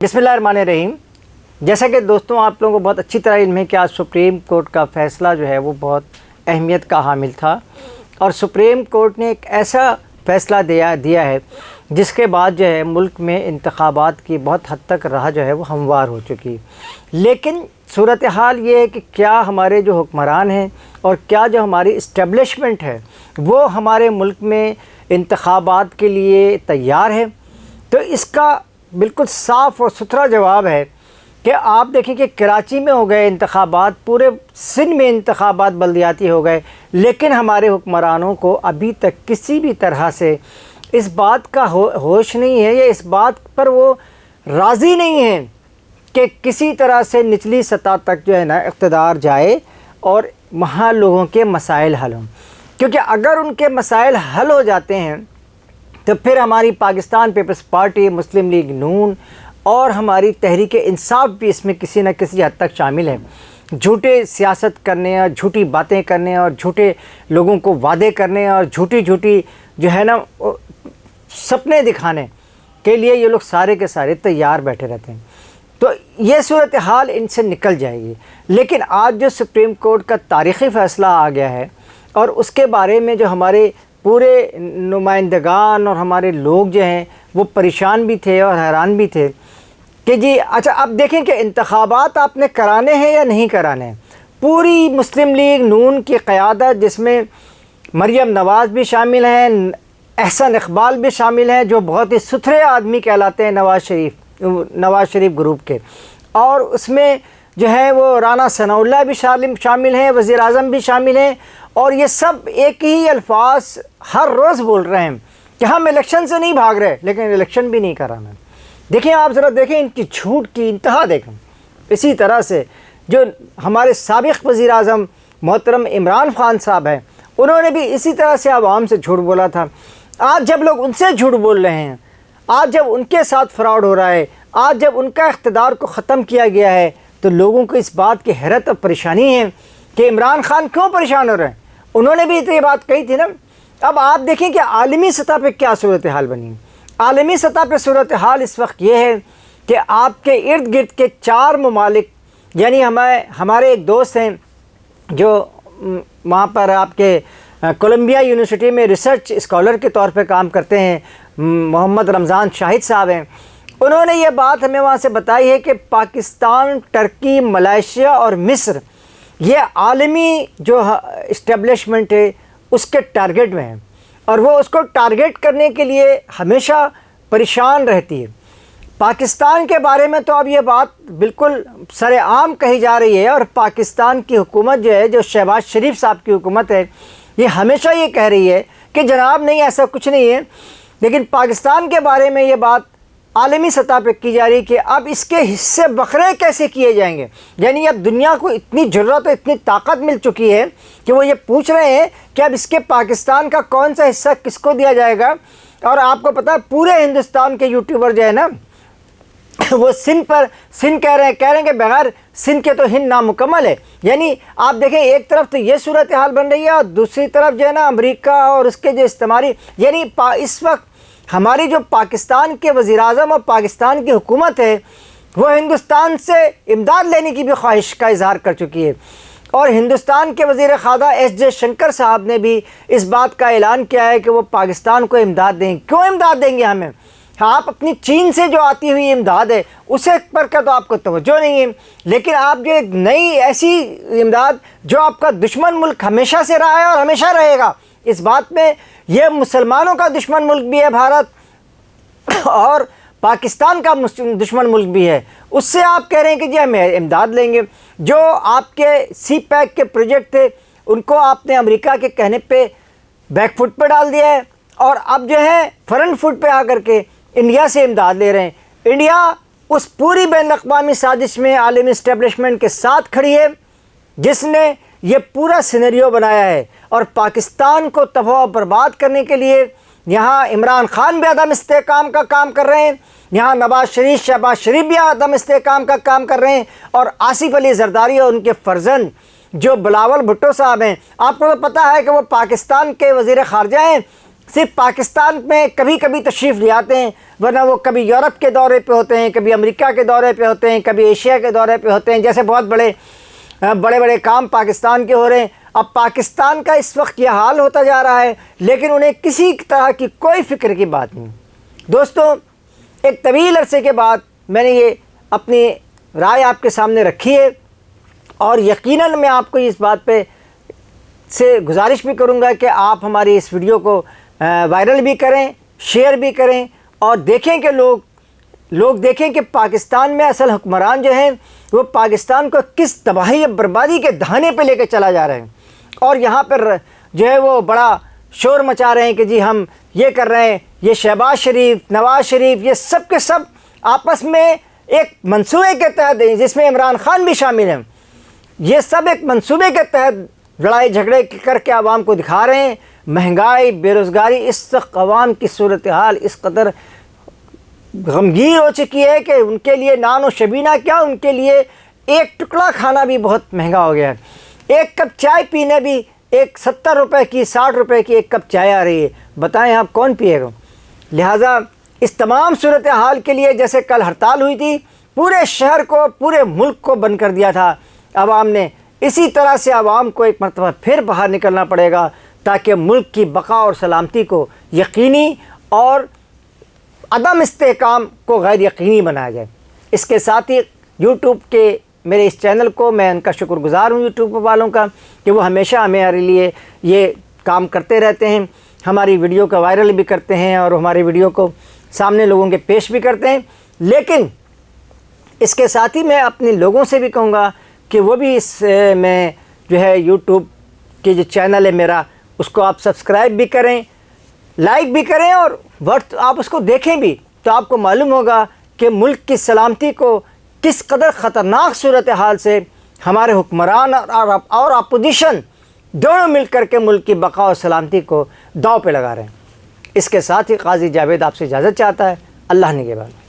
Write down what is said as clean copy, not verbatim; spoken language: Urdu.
بسم اللہ الرحمن الرحیم۔ جیسا کہ دوستوں آپ لوگوں کو بہت اچھی طرح علم ہے کہ آج سپریم کورٹ کا فیصلہ جو ہے وہ بہت اہمیت کا حامل تھا، اور سپریم کورٹ نے ایک ایسا فیصلہ دیا ہے جس کے بعد جو ہے ملک میں انتخابات کی بہت حد تک راہ جو ہے وہ ہموار ہو چکی۔ لیکن صورتحال یہ ہے کہ کیا ہمارے جو حکمران ہیں اور کیا جو ہماری اسٹیبلشمنٹ ہے وہ ہمارے ملک میں انتخابات کے لیے تیار ہے؟ تو اس کا بالکل صاف اور ستھرا جواب ہے کہ آپ دیکھیں کہ کراچی میں ہو گئے انتخابات، پورے سندھ میں انتخابات بلدیاتی ہو گئے، لیکن ہمارے حکمرانوں کو ابھی تک کسی بھی طرح سے اس بات کا ہوش نہیں ہے یا اس بات پر وہ راضی نہیں ہیں کہ کسی طرح سے نچلی سطح تک جو ہے نا اقتدار جائے اور وہاں لوگوں کے مسائل حل ہوں۔ کیونکہ اگر ان کے مسائل حل ہو جاتے ہیں تو پھر ہماری پاکستان پیپلز پارٹی، مسلم لیگ نون اور ہماری تحریک انصاف بھی اس میں کسی نہ کسی حد تک شامل ہے۔ جھوٹے سیاست کرنے اور جھوٹی باتیں کرنے اور جھوٹے لوگوں کو وعدے کرنے اور جھوٹی جو ہے نا سپنے دکھانے کے لیے یہ لوگ سارے کے سارے تیار بیٹھے رہتے ہیں۔ تو یہ صورتحال ان سے نکل جائے گی۔ لیکن آج جو سپریم کورٹ کا تاریخی فیصلہ آ گیا ہے اور اس کے بارے میں جو ہمارے پورے نمائندگان اور ہمارے لوگ جو ہیں وہ پریشان بھی تھے اور حیران بھی تھے کہ جی اچھا اب دیکھیں کہ انتخابات آپ نے کرانے ہیں یا نہیں کرانے ہیں۔ پوری مسلم لیگ نون کی قیادت، جس میں مریم نواز بھی شامل ہیں، احسن اقبال بھی شامل ہیں جو بہت ہی ستھرے آدمی کہلاتے ہیں نواز شریف گروپ کے، اور اس میں جو ہے وہ رانا ثناء اللہ بھی شامل ہیں، وزیر اعظم بھی شامل ہیں، اور یہ سب ایک ہی الفاظ ہر روز بول رہے ہیں کہ ہم الیکشن سے نہیں بھاگ رہے لیکن الیکشن بھی نہیں کرانا۔ دیکھیں آپ ذرا دیکھیں ان کی جھوٹ کی انتہا دیکھیں۔ اسی طرح سے جو ہمارے سابق وزیر اعظم محترم عمران خان صاحب ہیں، انہوں نے بھی اسی طرح سے عوام سے جھوٹ بولا تھا۔ آج جب لوگ ان سے جھوٹ بول رہے ہیں، آج جب ان کے ساتھ فراڈ ہو رہا ہے، آج جب ان کا اقتدار کو ختم کیا گیا ہے، تو لوگوں کو اس بات کی حیرت اور پریشانی ہے کہ عمران خان کیوں پریشان ہو رہے ہیں۔ انہوں نے بھی تو یہ بات کہی تھی نا۔ اب آپ دیکھیں کہ عالمی سطح پہ کیا صورتحال بنی۔ عالمی سطح پہ صورتحال اس وقت یہ ہے کہ آپ کے ارد گرد کے 4 ممالک، یعنی ہمارے ایک دوست ہیں جو وہاں پر آپ کے کولمبیا یونیورسٹی میں ریسرچ اسکالر کے طور پہ کام کرتے ہیں، محمد رمضان شاہد صاحب ہیں۔ انہوں نے یہ بات ہمیں وہاں سے بتائی ہے کہ پاکستان، ٹرکی، ملائیشیا اور مصر یہ عالمی جو اسٹیبلشمنٹ ہے اس کے ٹارگٹ میں ہیں، اور وہ اس کو ٹارگٹ کرنے کے لیے ہمیشہ پریشان رہتی ہے۔ پاکستان کے بارے میں تو اب یہ بات بالکل سر عام کہی جا رہی ہے، اور پاکستان کی حکومت جو ہے، جو شہباز شریف صاحب کی حکومت ہے، یہ ہمیشہ یہ کہہ رہی ہے کہ جناب نہیں ایسا کچھ نہیں ہے۔ لیکن پاکستان کے بارے میں یہ بات عالمی سطح پہ کی جا رہی ہے کہ اب اس کے حصے بکھرے کیسے کیے جائیں گے۔ یعنی اب دنیا کو اتنی جرأت اور اتنی طاقت مل چکی ہے کہ وہ یہ پوچھ رہے ہیں کہ اب اس کے پاکستان کا کون سا حصہ کس کو دیا جائے گا۔ اور آپ کو پتہ ہے پورے ہندوستان کے یوٹیوبر جو ہے نا وہ سندھ کہہ رہے ہیں کہ بغیر سندھ کے تو ہند نامکمل ہے۔ یعنی آپ دیکھیں ایک طرف تو یہ صورتحال بن رہی ہے اور دوسری طرف جو ہے نا امریکہ اور اس کے جو استعماری، یعنی اس وقت ہماری جو پاکستان کے وزیر اعظم اور پاکستان کی حکومت ہے وہ ہندوستان سے امداد لینے کی بھی خواہش کا اظہار کر چکی ہے، اور ہندوستان کے وزیر خارجہ ایس جے شنکر صاحب نے بھی اس بات کا اعلان کیا ہے کہ وہ پاکستان کو امداد دیں گے۔ کیوں امداد دیں گے ہمیں؟ آپ اپنی چین سے جو آتی ہوئی امداد ہے اسے پر کا تو آپ کو توجہ نہیں ہے، لیکن آپ جو ایک نئی ایسی امداد جو آپ کا دشمن ملک ہمیشہ سے رہا ہے اور ہمیشہ رہے گا، اس بات میں یہ مسلمانوں کا دشمن ملک بھی ہے بھارت، اور پاکستان کا دشمن ملک بھی ہے، اس سے آپ کہہ رہے ہیں کہ جی ہم امداد لیں گے۔ جو آپ کے سی پیک کے پروجیکٹ تھے ان کو آپ نے امریکہ کے کہنے پہ بیک فٹ پہ ڈال دیا ہے، اور اب جو ہے فرنٹ فٹ پہ آ کر کے انڈیا سے امداد لے رہے ہیں۔ انڈیا اس پوری بین الاقوامی سازش میں عالمی اسٹیبلشمنٹ کے ساتھ کھڑی ہے جس نے یہ پورا سینیریو بنایا ہے، اور پاکستان کو تباہ و برباد کرنے کے لیے یہاں عمران خان بھی عدم استحکام کا کام کر رہے ہیں، یہاں شہباز شریف بھی عدم استحکام کا کام کر رہے ہیں، اور آصف علی زرداری اور ان کے فرزند جو بلاول بھٹو صاحب ہیں، آپ کو تو پتہ ہے کہ وہ پاکستان کے وزیر خارجہ ہیں، صرف پاکستان میں کبھی کبھی تشریف لے آتے ہیں، ورنہ وہ کبھی یورپ کے دورے پہ ہوتے ہیں، کبھی امریکہ کے دورے پہ ہوتے ہیں، کبھی ایشیا کے دورے پہ ہوتے ہیں، جیسے بہت بڑے کام پاکستان کے ہو رہے ہیں۔ اب پاکستان کا اس وقت یہ حال ہوتا جا رہا ہے، لیکن انہیں کسی طرح کی کوئی فکر کی بات نہیں۔ دوستوں، ایک طویل عرصے کے بعد میں نے یہ اپنی رائے آپ کے سامنے رکھی ہے، اور یقیناً میں آپ کو اس بات پہ سے گزارش بھی کروں گا کہ آپ ہماری اس ویڈیو کو وائرل بھی کریں، شیئر بھی کریں، اور دیکھیں کہ لوگ دیکھیں کہ پاکستان میں اصل حکمران جو ہیں وہ پاکستان کو کس تباہی اور بربادی کے دہانے پہ لے کے چلا جا رہے ہیں، اور یہاں پر جو ہے وہ بڑا شور مچا رہے ہیں کہ جی ہم یہ کر رہے ہیں۔ یہ شہباز شریف، نواز شریف، یہ سب کے سب آپس میں ایک منصوبے کے تحت ہیں، جس میں عمران خان بھی شامل ہیں۔ یہ سب ایک منصوبے کے تحت لڑائی جھگڑے کر کے عوام کو دکھا رہے ہیں۔ مہنگائی، بے روزگاری، اس وقت عوام کی صورتحال اس قدر غمگین ہو چکی ہے کہ ان کے لیے نان و شبینہ کیا، ان کے لیے ایک ٹکڑا کھانا بھی بہت مہنگا ہو گیا ہے۔ ایک کپ چائے پینے بھی 70 روپے کی، 60 روپے کی ایک کپ چائے آ رہی ہے، بتائیں آپ کون پیے گا؟ لہٰذا اس تمام صورتحال کے لیے جیسے کل ہڑتال ہوئی تھی، پورے شہر کو، پورے ملک کو بند کر دیا تھا عوام نے، اسی طرح سے عوام کو ایک مرتبہ پھر باہر نکلنا پڑے گا تاکہ ملک کی بقا اور سلامتی کو یقینی اور عدم استحکام کو غیر یقینی بنایا جائے۔ اس کے ساتھ ہی یوٹیوب کے میرے اس چینل کو میں ان کا شکر گزار ہوں، یوٹیوب والوں کا، کہ وہ ہمیشہ ہمارے لیے یہ کام کرتے رہتے ہیں، ہماری ویڈیو کا وائرل بھی کرتے ہیں اور ہماری ویڈیو کو سامنے لوگوں کے پیش بھی کرتے ہیں۔ لیکن اس کے ساتھ ہی میں اپنے لوگوں سے بھی کہوں گا کہ وہ بھی اس میں جو ہے یوٹیوب کی جو چینل ہے میرا، اس کو آپ سبسکرائب بھی کریں، لائک بھی کریں، اور آپ اس کو دیکھیں بھی، تو آپ کو معلوم ہوگا کہ ملک کی سلامتی کو کس قدر خطرناک صورتحال سے ہمارے حکمران اور اپوزیشن دونوں مل کر کے ملک کی بقا اور سلامتی کو داؤ پہ لگا رہے ہیں۔ اس کے ساتھ ہی قاضی جاوید آپ سے اجازت چاہتا ہے۔ اللہ نگہبان۔